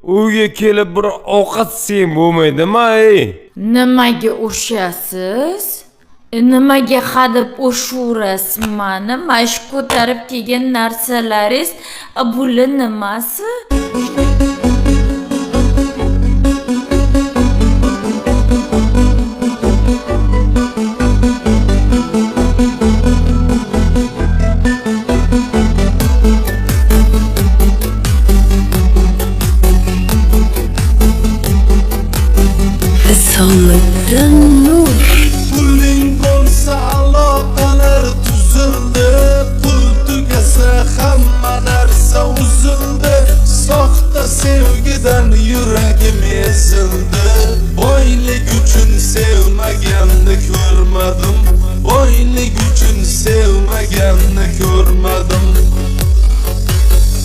Uyga kelib bir ovqat yesang bo'lmaydimi, ey? Nimaga urishasiz? Nimaga hadeb urasizmi mani? Mash ko'tarib kelgan narsalaringiz bular nimasi? Puling bo'lsa aloqalar tuzildi, pul tugasa hamma narsa uzildi. Soxta sevgidan yuragim ezildi. Boylik uchun sevmaganni ko'rmadim, boylik uchun sevmaganni ko'rmadim.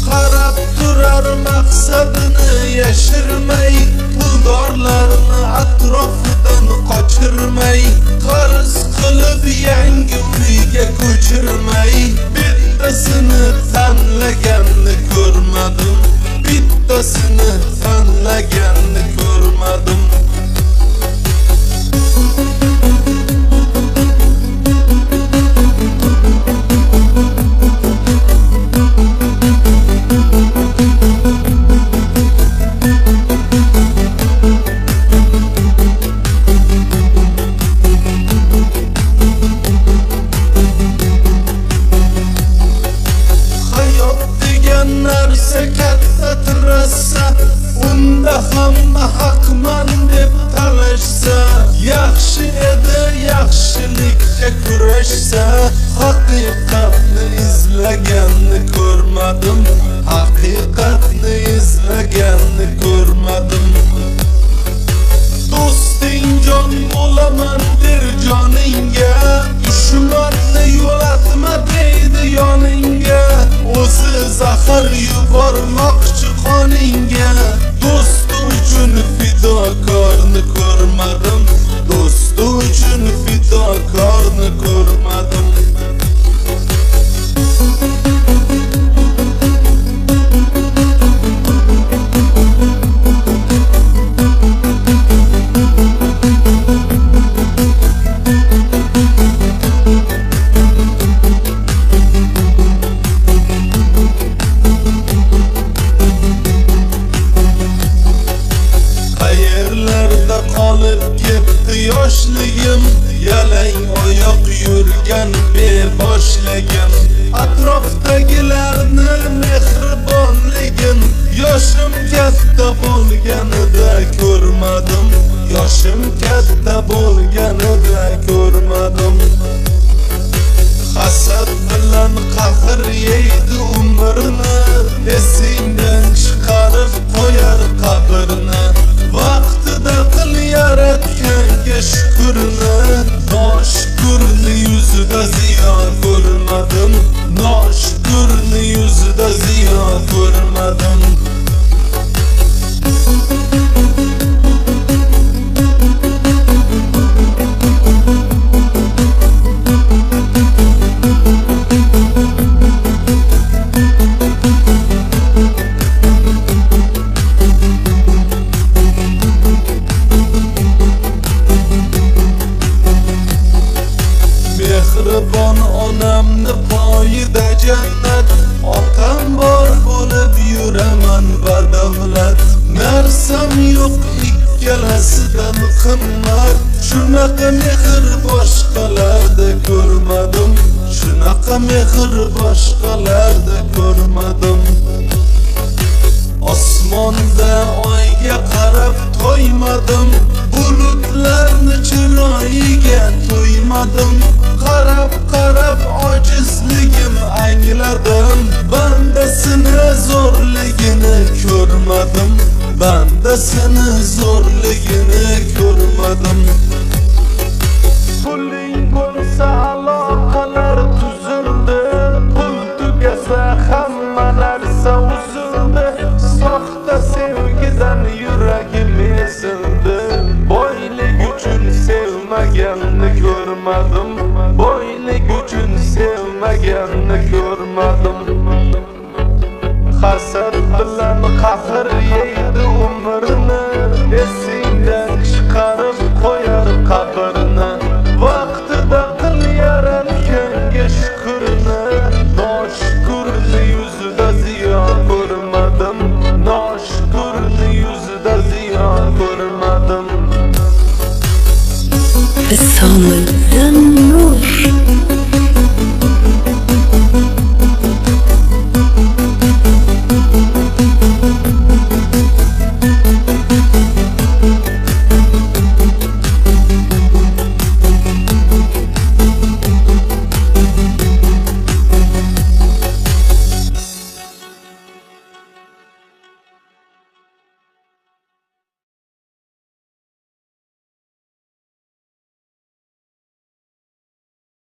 Qarab turar maqsadini yashirmay, puldorlarni atrofidan qochirmay, qarz qilib yangi uyga ko'chirmay, bittasini tanlaganni ko'rmadim, bittasini tanlaganni ko'rmadim. Narsa katta tirasa, unda hamma haqman deb talashsa, yaxshi edi yaxshilikka kurashsa, haqiqatni izlaganni ko'rmadim, haqiqatni izlaganni ko'rmadim. Do'sting jon bo'laman der joningga, dushmanni yo'latma deydi yoningga, o'zi zahar yubormoqchi qoningga. Do'sti uchun fidokorni ko'rmadim, do'sti uchun fidokorni ko'rmadim. Qayerlarda qolib ketdi yoshligim, yalang oyoq yurgan beboshligim. Atrofdagilarni mehribonligin yoshim katta bo'lganida ko'rmadim, yoshim katta bo'lganida ko'rmadim. Hasad bilan qahr yeydi umrni, esingdan chiqarib qo'yar qabrni. Vaqtida qil yaratganga shukrni, noshukurni yuzida ziyon ko'rmadim, noshukurni yuzida ziyon ko'rmadim. Mehribon onamni poyida jannat, otam bor bo'lib yuraman badavlat. Narsam yo'q ikkalasidan qimmat, shunaqa mehr boshqalarda ko'rmadim, shunaqa mehr boshqalarda ko'rmadim. Osmonda oyga qarab to'ymadim, bulutlarni chiroyiga to'ymadim. Qarab ojizligim angladim, bandasini zo'rligini ko'rmadim, bandasini zo'rligini ko'rmadim. Puling bo'lsa aloqalar tuzildi, pul tugasa hamma narsa uzildi. Soxta sevgidan yuragim ezildi, boylik uchun sevmaganni ko'rmadim, boylik uchun sevmaganni ko'rmadim. Hasad bilan qahr only.